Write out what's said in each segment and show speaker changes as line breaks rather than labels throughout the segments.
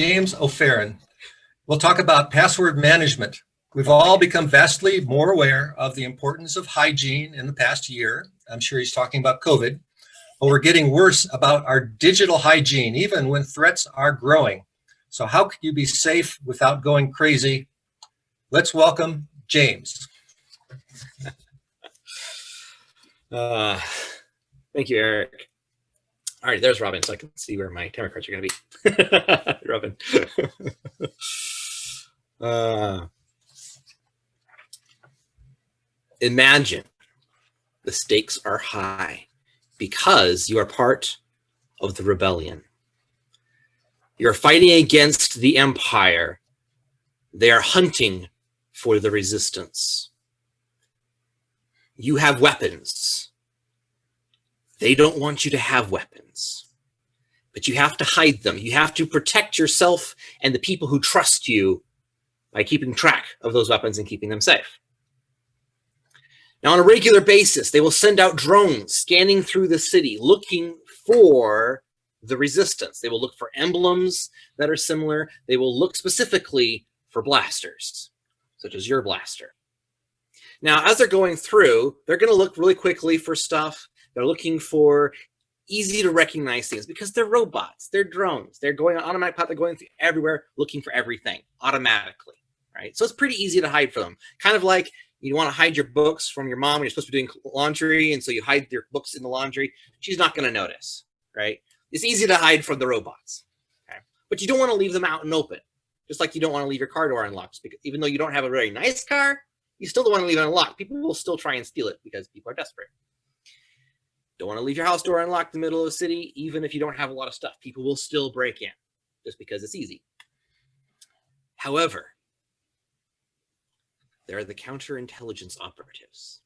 James O'Farron. We'll talk about password management. We've all become vastly more aware of the importance of hygiene in the past year. I'm sure he's talking about COVID, but we're getting worse about our digital hygiene, even when threats are growing. So how can you be safe without going crazy? Let's welcome Jaymes.
Thank you, Eric. All right, there's Robin, so I can see where my timer cards are going to be. Robin. Imagine the stakes are high because you are part of the rebellion. You're fighting against the empire. They are hunting for the resistance. You have weapons. They don't want you to have weapons, but you have to hide them. You have to protect yourself and the people who trust you by keeping track of those weapons and keeping them safe. Now, on a regular basis, they will send out drones scanning through the city looking for the resistance. They will look for emblems that are similar. They will look specifically for blasters, such as your blaster. Now, as they're going through, they're going to look really quickly for stuff. They're looking for easy to recognize things because they're robots, they're drones, they're going on automatic pilot, they're going through everywhere looking for everything automatically, right? So it's pretty easy to hide from them. Kind of like you want to hide your books from your mom when you're supposed to be doing laundry, and so you hide your books in the laundry. She's not going to notice, right? It's easy to hide from the robots, okay? But you don't want to leave them out and open, just like you don't want to leave your car door unlocked. Because even though you don't have a very nice car, you still don't want to leave it unlocked. People will still try and steal it because people are desperate. Don't want to leave your house door unlocked in the middle of the city, even if you don't have a lot of stuff. People will still break in just because it's easy. However, there are the counterintelligence operatives.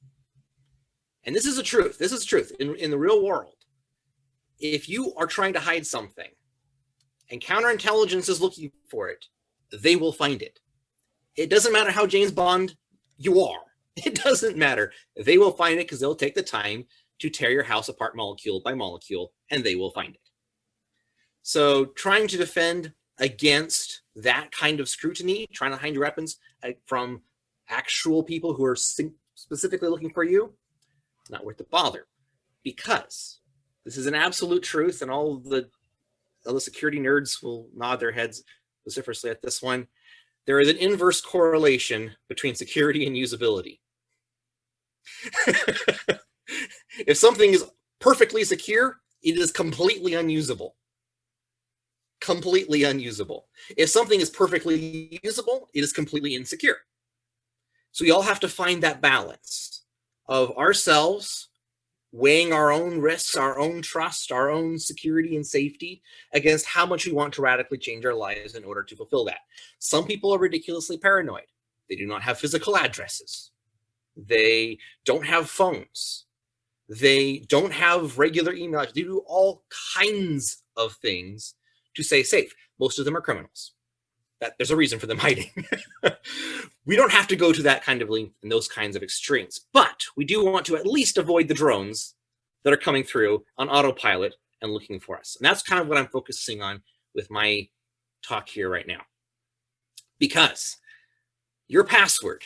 And this is the truth. This is the truth. In the real world, if you are trying to hide something and counterintelligence is looking for it, they will find it. It doesn't matter how James Bond you are. It doesn't matter. They will find it because they'll take the time to tear your house apart molecule by molecule, and they will find it. So trying to defend against that kind of scrutiny, trying to hide your weapons from actual people who are specifically looking for you, not worth the bother. Because this is an absolute truth, and all the security nerds will nod their heads vociferously at this one. There is an inverse correlation between security and usability. If something is perfectly secure, it is completely unusable. Completely unusable. If something is perfectly usable, it is completely insecure. So we all have to find that balance of ourselves weighing our own risks, our own trust, our own security and safety against how much we want to radically change our lives in order to fulfill that. Some people are ridiculously paranoid. They do not have physical addresses. They don't have phones. They don't have regular email. They do all kinds of things to stay safe. Most of them are criminals. There's a reason for them hiding. We don't have to go to that kind of length and those kinds of extremes, but we do want to at least avoid the drones that are coming through on autopilot and looking for us. And that's kind of what I'm focusing on with my talk here right now. Because your password,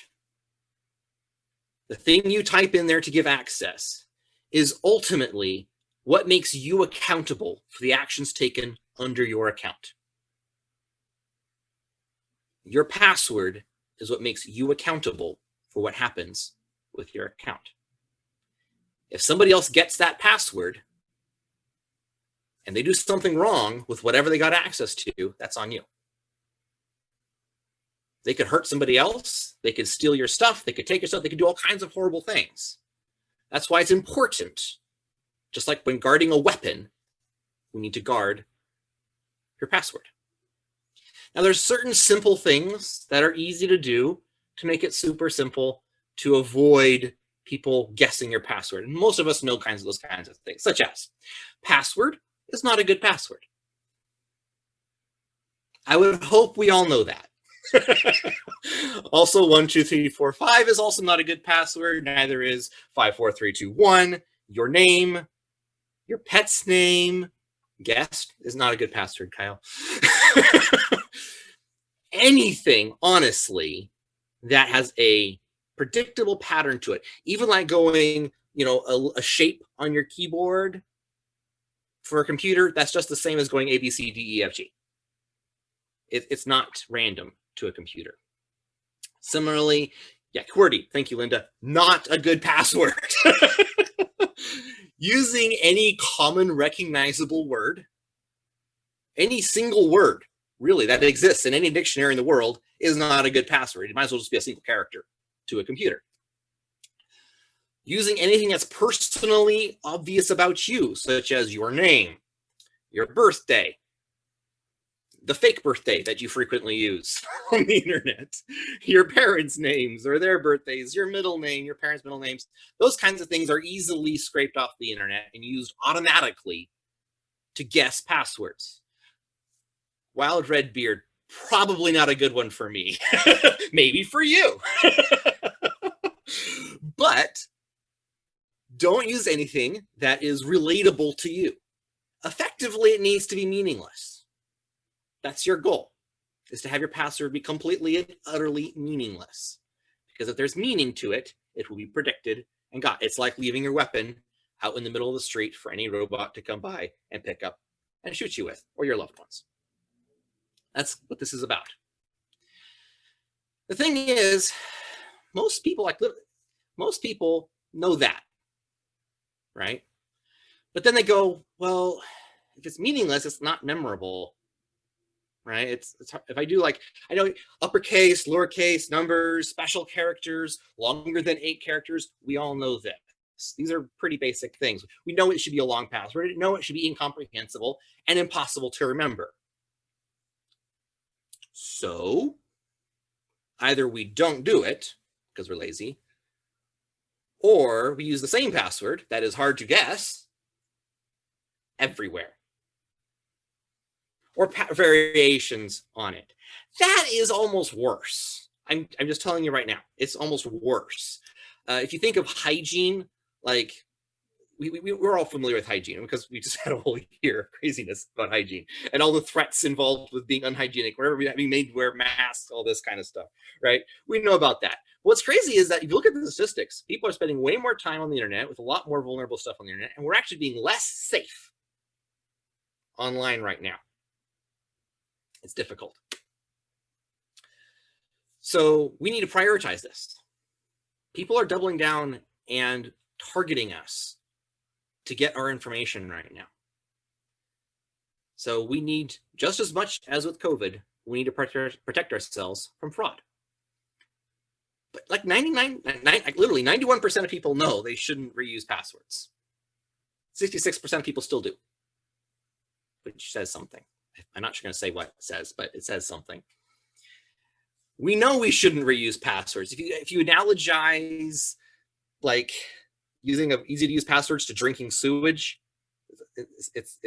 the thing you type in there to give access, is ultimately what makes you accountable for the actions taken under your account. Your password is what makes you accountable for what happens with your account. If somebody else gets that password and they do something wrong with whatever they got access to, that's on you. They could hurt somebody else. They could steal your stuff. They could take your stuff. They could do all kinds of horrible things. That's why it's important. Just like when guarding a weapon, we need to guard your password. Now, there's certain simple things that are easy to do to make it super simple to avoid people guessing your password. And most of us know those kinds of things, such as password is not a good password. I would hope we all know that. Also, 1, 2, 3, 4, 5 is also not a good password. Neither is 5, 4, 3, 2, 1. Your name, your pet's name, guest is not a good password, Kyle. anything, honestly, that has a predictable pattern to it. Even like going, a shape on your keyboard for a computer, that's just the same as going A, B, C, D, E, F, G. It's not random to a computer. Similarly, yeah, QWERTY, thank you, Linda, not a good password. Using any common recognizable word, any single word, really, that exists in any dictionary in the world is not a good password. It might as well just be a single character to a computer. Using anything that's personally obvious about you, such as your name, your birthday, the fake birthday that you frequently use on the internet, your parents' names or their birthdays, your middle name, your parents' middle names, those kinds of things are easily scraped off the internet and used automatically to guess passwords. Wild Red Beard, probably not a good one for me. Maybe for you. But don't use anything that is relatable to you. Effectively, it needs to be meaningless. That's your goal, is to have your password be completely and utterly meaningless. Because if there's meaning to it, it will be predicted and got. It's like leaving your weapon out in the middle of the street for any robot to come by and pick up and shoot you with, or your loved ones. That's what this is about. The thing is, most people know that, right? But then they go, well, if it's meaningless, it's not memorable, right? It's if I do I know uppercase, lowercase, numbers, special characters, longer than 8 characters, we all know this. These are pretty basic things. We know it should be a long password. We know it should be incomprehensible and impossible to remember. So either we don't do it because we're lazy, or we use the same password that is hard to guess everywhere, or variations on it. That is almost worse. I'm just telling you right now, it's almost worse. If you think of hygiene, like we're all familiar with hygiene because we just had a whole year of craziness about hygiene and all the threats involved with being unhygienic, wherever being made to wear masks, all this kind of stuff, right? We know about that. What's crazy is that if you look at the statistics, people are spending way more time on the internet with a lot more vulnerable stuff on the internet, and we're actually being less safe online right now. It's difficult. So we need to prioritize this. People are doubling down and targeting us to get our information right now. So we need, just as much as with COVID, we need to protect ourselves from fraud. But like literally 91% of people know they shouldn't reuse passwords. 66% of people still do, which says something. I'm not going to say what it says, but it says something. We know we shouldn't reuse passwords. If you analogize like using easy to use passwords to drinking sewage, it's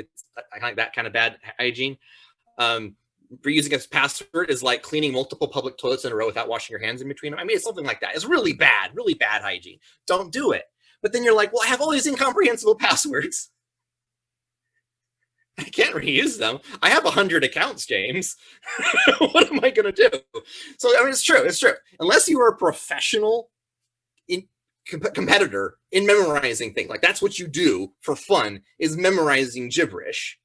like that kind of bad hygiene. Reusing a password is like cleaning multiple public toilets in a row without washing your hands in between them. I mean, it's something like that. It's really bad hygiene. Don't do it. But then you're like, well, I have all these incomprehensible passwords. I can't reuse them. I have 100 accounts, James. What am I going to do? So, I mean, it's true. Unless you are a professional competitor in memorizing things, like that's what you do for fun, is memorizing gibberish.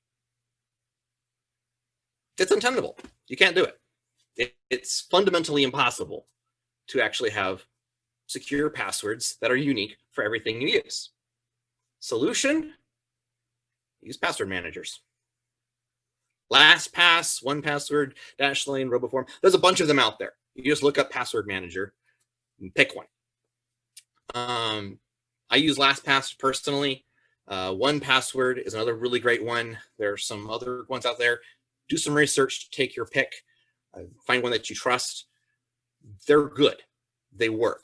It's untenable. You can't do it. It's fundamentally impossible to actually have secure passwords that are unique for everything you use. Solution: use password managers. LastPass, 1Password, Dashlane, RoboForm. There's a bunch of them out there. You just look up password manager and pick one. I use LastPass personally. 1Password is another really great one. There's some other ones out there. Do some research, take your pick, find one that you trust. They're good. They work.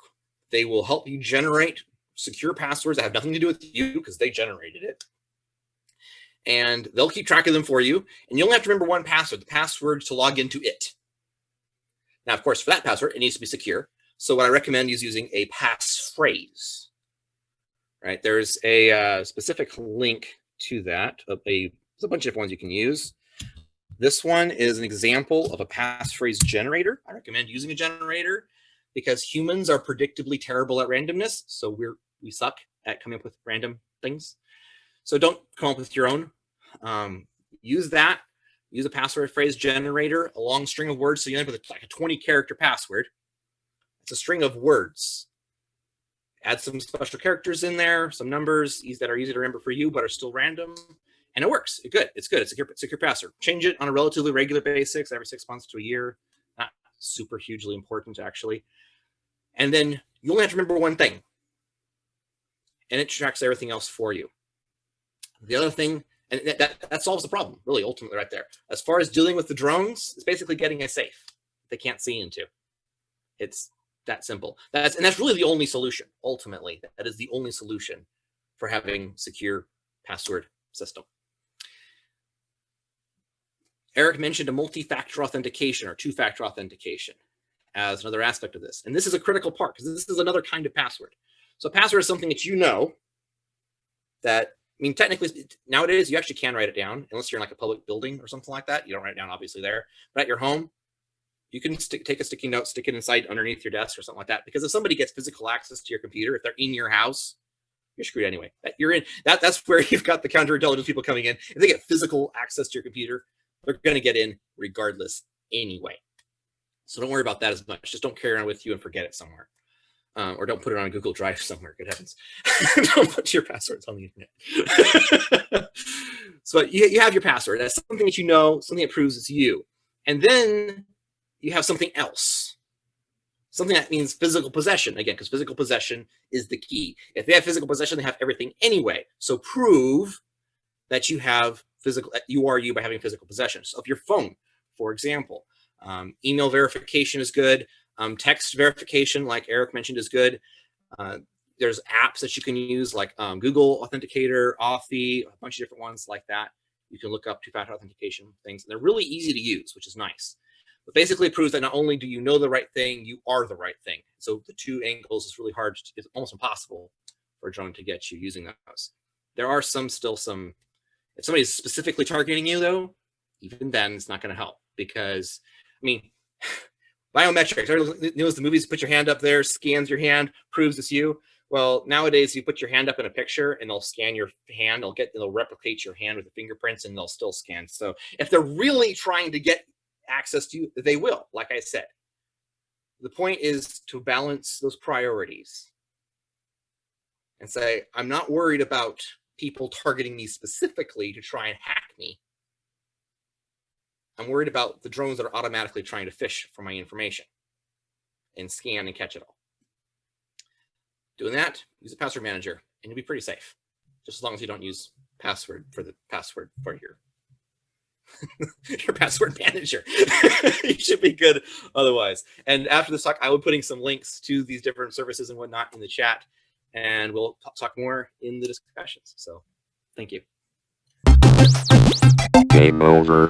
They will help you generate secure passwords that have nothing to do with you because they generated it. And they'll keep track of them for you. And you only have to remember one password, the password to log into it. Now, of course, for that password, it needs to be secure. So what I recommend is using a passphrase. Right? There's a specific link to that. There's a bunch of different ones you can use. This one is an example of a passphrase generator. I recommend using a generator because humans are predictably terrible at randomness. So we suck at coming up with random things. So don't come up with your own. Use that. Use a password phrase generator, a long string of words. So you end up with like a 20-character password. It's a string of words. Add some special characters in there, some numbers that are easy to remember for you, but are still random. And it works. It's good. It's good. It's a secure password. Change it on a relatively regular basis, every 6 months to a year. Not super hugely important, actually. And then you only have to remember one thing. And it tracks everything else for you. The other thing, and that solves the problem, really, ultimately, right there. As far as dealing with the drones, it's basically getting a safe they can't see into. It's that simple. That's really the only solution, ultimately. That is the only solution for having secure password system. Eric mentioned a multi-factor authentication or two-factor authentication as another aspect of this. And this is a critical part because this is another kind of password. So a password is something that you know that, I mean, technically, nowadays, you actually can write it down, unless you're in like a public building or something like that. You don't write it down, obviously, there. But at your home, you can take a sticky note, stick it inside underneath your desk or something like that. Because if somebody gets physical access to your computer, if they're in your house, you're screwed anyway. You're in that's where you've got the counterintelligence people coming in. If they get physical access to your computer, they're going to get in regardless anyway. So don't worry about that as much. Just don't carry it on with you and forget it somewhere. Or don't put it on a Google Drive somewhere. Good heavens. Don't put your passwords on the internet. So you have your password. That's something that you know, something that proves it's you. And then you have something else. Something that means physical possession, again, because physical possession is the key. If they have physical possession, they have everything anyway. So prove that you have you are you by having physical possession. So if your phone, for example, email verification is good. Text verification, like Eric mentioned, is good. There's apps that you can use, like Google Authenticator, Authy, a bunch of different ones like that. You can look up two-factor authentication things. And they're really easy to use, which is nice. But basically it proves that not only do you know the right thing, you are the right thing. So the two angles is really hard. It's almost impossible for a drone to get you using those. There are still some, if somebody's specifically targeting you though, even then it's not going to help because, I mean, biometrics, everybody knows the movies, put your hand up there, scans your hand, proves it's you. Well, nowadays you put your hand up in a picture and they'll scan your hand, they'll replicate your hand with the fingerprints and they'll still scan. So if they're really trying to get access to you, they will, like I said. The point is to balance those priorities and say, I'm not worried about people targeting me specifically to try and hack me. I'm worried about the drones that are automatically trying to fish for my information and scan and catch it all. Doing that, use a password manager and you'll be pretty safe, just as long as you don't use password for your your password manager. You should be good otherwise. And after this talk, I will be putting some links to these different services and whatnot in the chat, and we'll talk more in the discussions. So thank you.
Game over.